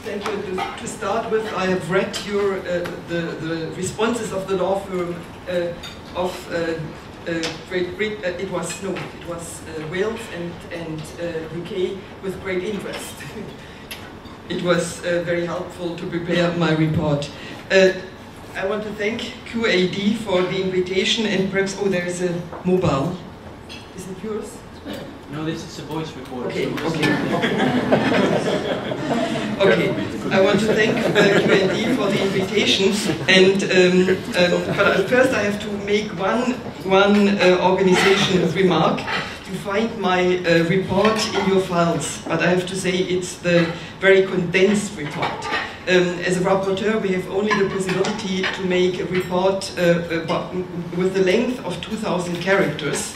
Thank you. To start with, I have read your the responses of the law firm of Great Britain. It was Wales and UK with great interest. It was very helpful to prepare my report. I want to thank QED for the invitation, and perhaps, oh, there is a mobile. Is it yours? No, this is a voice recorder. Okay, okay. Okay, I want to thank QED for the invitation, and but first I have to make one organization remark. You find my report in your files, but I have to say it's the very condensed report. As a rapporteur, we have only the possibility to make a report with the length of 2,000 characters.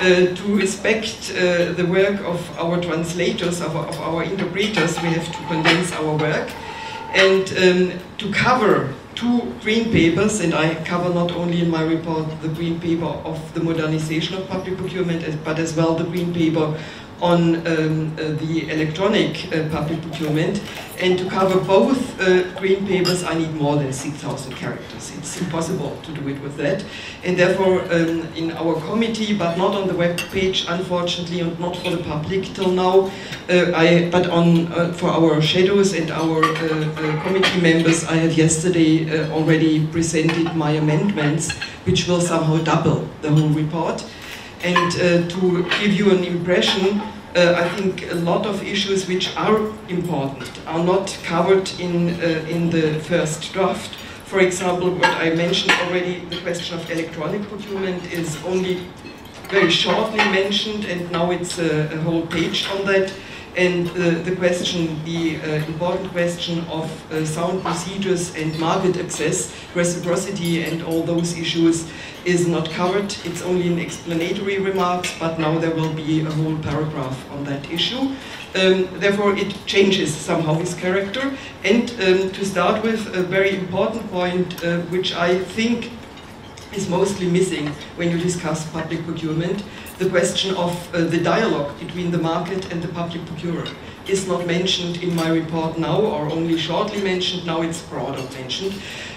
To respect the work of our translators, of our interpreters, we have to condense our work. And to cover 2 green papers, and I cover not only in my report the green paper of the modernization of public procurement, but as well the green paper on the electronic public procurement. And to cover both green papers, I need more than 6,000 characters. It's impossible to do it with that. And therefore, in our committee, but not on the web page, unfortunately, and not for the public till now, but for our shadows and our committee members, I have yesterday already presented my amendments, which will somehow double the whole report. And to give you an impression, I think a lot of issues which are important are not covered in the first draft. For example, what I mentioned already, the question of electronic procurement is only very shortly mentioned, and now it's a whole page on that. And the important question of sound procedures and market access, reciprocity and all those issues is not covered. It's only in explanatory remarks, but now there will be a whole paragraph on that issue. Therefore, it changes somehow its character. And to start with, a very important point, which I think is mostly missing when you discuss public procurement, the question of the dialogue between the market and the public procurer is not mentioned in my report now, or only shortly mentioned. Now it's broader mentioned.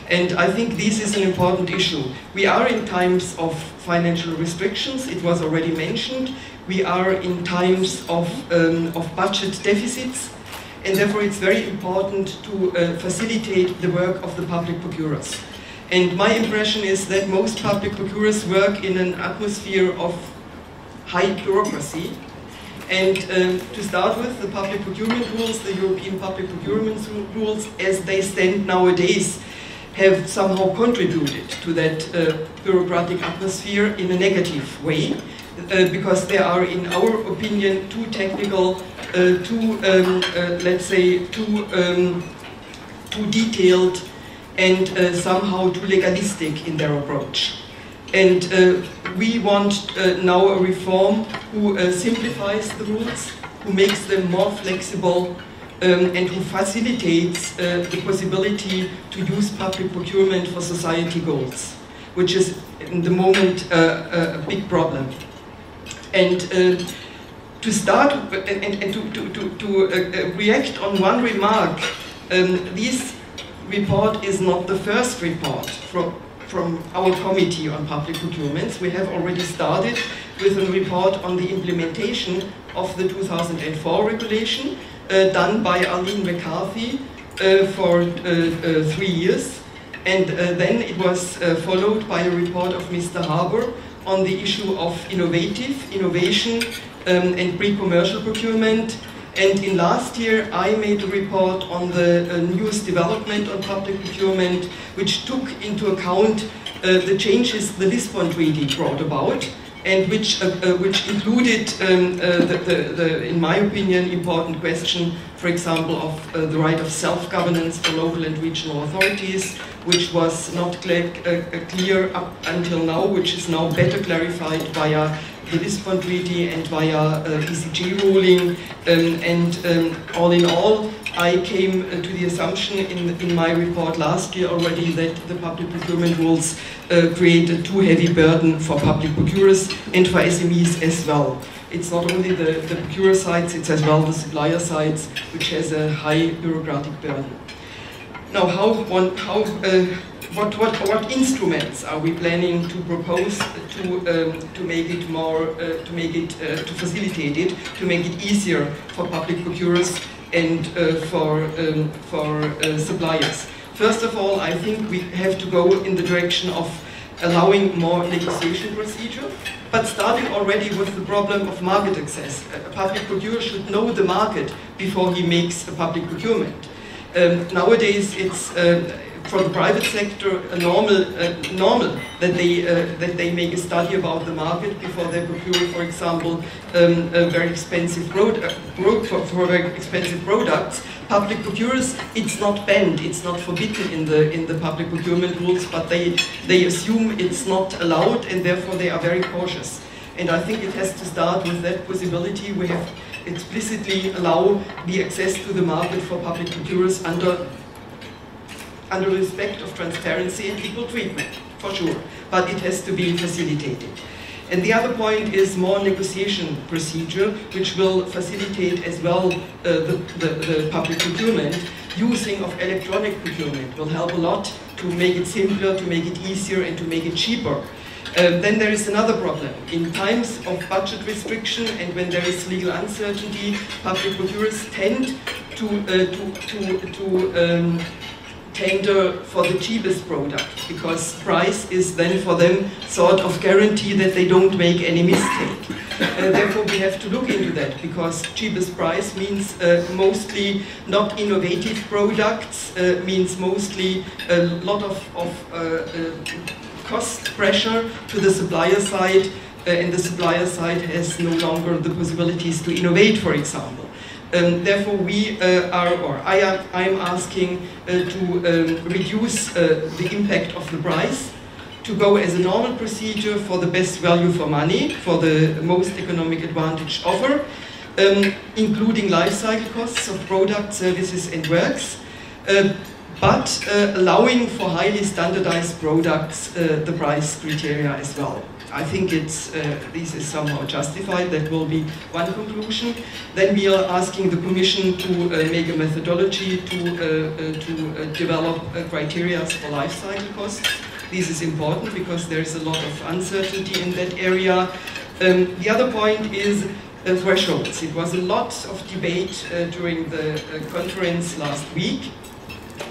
And I think this is an important issue. We are in times of financial restrictions, it was already mentioned. We are in times of budget deficits, and therefore it's very important to facilitate the work of the public procurers. And my impression is that most public procurers work in an atmosphere of high bureaucracy. And to start with, the public procurement rules, the European public procurement rules, as they stand nowadays, have somehow contributed to that bureaucratic atmosphere in a negative way, because they are, in our opinion, too technical, let's say, too detailed, and somehow too legalistic in their approach. And we want now a reform who simplifies the rules, who makes them more flexible, and who facilitates the possibility to use public procurement for society goals, which is in the moment a big problem. And to start and to react on one remark, this report is not the first report from our committee on public procurements. We have already started with a report on the implementation of the 2004 regulation, done by Arlene McCarthy for 3 years. And then it was followed by a report of Mr. Harbour on the issue of innovation and pre-commercial procurement. And in last year, I made a report on the newest development on public procurement, which took into account the changes the Lisbon Treaty brought about, and which included in my opinion, important question, for example, of the right of self-governance for local and regional authorities, which was not clear up until now, which is now better clarified via the Lisbon Treaty and via ECJ ruling, and all in all, I came to the assumption in my report last year already that the public procurement rules create a too heavy burden for public procurers and for SMEs as well. it's not only the procurer sides, it's as well the supplier sides, which has a high bureaucratic burden. Now, what instruments are we planning to propose to make it more, to facilitate it, to make it easier for public procurers and for suppliers? First of all, I think we have to go in the direction of allowing more negotiation procedure, but starting already with the problem of market access. A public procurer should know the market before he makes a public procurement. Nowadays, it's for the private sector normal that they make a study about the market before they procure, for example, a very expensive for very expensive products. Public procurers, it's not banned, it's not forbidden in the public procurement rules, but they assume it's not allowed, and therefore they are very cautious. And I think it has to start with that possibility. We have explicitly allow the access to the market for public procurers under respect of transparency and equal treatment, for sure, but it has to be facilitated. And the other point is more negotiation procedure, which will facilitate as well the public procurement. Using of electronic procurement will help a lot to make it simpler, to make it easier, and to make it cheaper. Then there is another problem. In times of budget restriction and when there is legal uncertainty, public procurers tend to tender for the cheapest product, because price is then for them sort of guarantee that they don't make any mistake. Therefore we have to look into that, because cheapest price means mostly not innovative products, means mostly a lot of cost pressure to the supplier side, and the supplier side has no longer the possibilities to innovate, for example. Therefore, I am asking to reduce the impact of the price, to go as a normal procedure for the best value for money, for the most economic advantage offer, including life cycle costs of products, services and works, but allowing for highly standardized products the price criteria as well. I think this is somehow justified. That will be one conclusion. Then we are asking the Commission to make a methodology to develop criteria for life cycle costs. This is important because there is a lot of uncertainty in that area. The other point is thresholds. It was a lot of debate during the conference last week.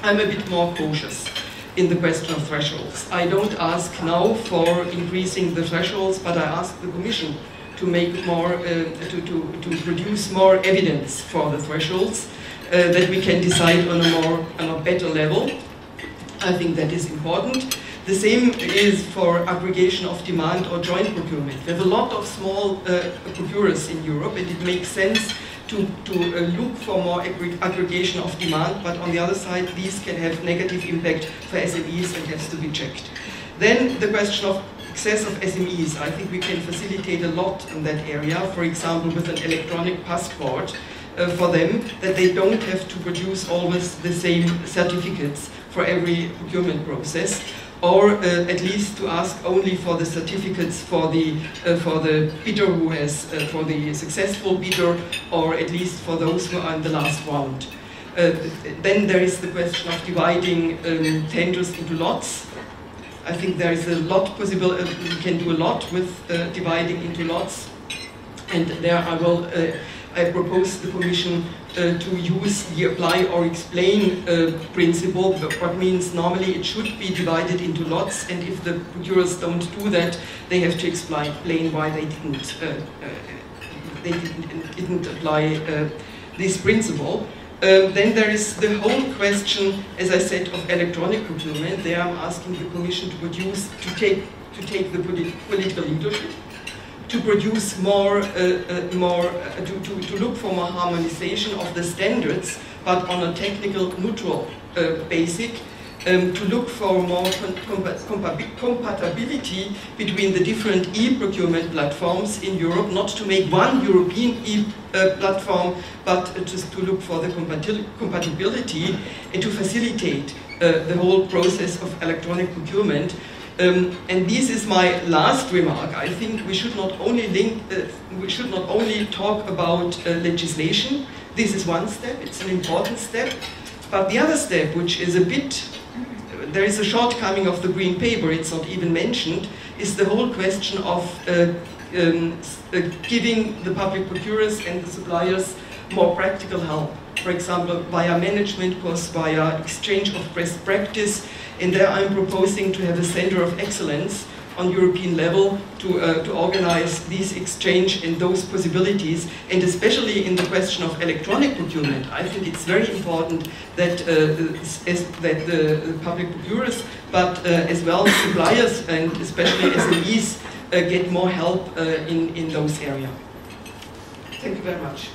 I'm a bit more cautious in the question of thresholds. I don't ask now for increasing the thresholds, but I ask the Commission to make more, to produce more evidence for the thresholds, that we can decide on a better level. I think that is important. The same is for aggregation of demand or joint procurement. We have a lot of small procurers in Europe, and it makes sense to look for more aggregation of demand, but on the other side, these can have negative impact for SMEs and has to be checked. Then the question of access of SMEs. I think we can facilitate a lot in that area, for example, with an electronic passport for them, that they don't have to produce always the same certificates for every procurement process, or at least to ask only for the certificates for the bidder who has, for the successful bidder, or at least for those who are in the last round. Then there is the question of dividing tenders into lots. I think there is a lot possible, we can do a lot with dividing into lots, and there I propose the Commission to use the apply or explain principle, what means normally it should be divided into lots, and if the procurers don't do that, they have to explain why they didn't apply this principle. Then there is the whole question, as I said, of electronic procurement. There I'm asking the Commission to produce, to take the political leadership, to produce more, to look for more harmonization of the standards, but on a technical neutral basic, to look for more compatibility between the different e-procurement platforms in Europe, not to make one European e-platform, but just to look for the compatibility and to facilitate the whole process of electronic procurement. And this is my last remark. I think we should not only talk about legislation. This is one step, it's an important step. But the other step, which is a bit, there is a shortcoming of the green paper, it's not even mentioned, is the whole question of giving the public procurers and the suppliers more practical help. For example, via management course, via exchange of best practice. And there I'm proposing to have a center of excellence on European level to organize this exchange and those possibilities. And especially in the question of electronic procurement, I think it's very important that, that the public procurers, but as well suppliers and especially SMEs get more help in those areas. Thank you very much.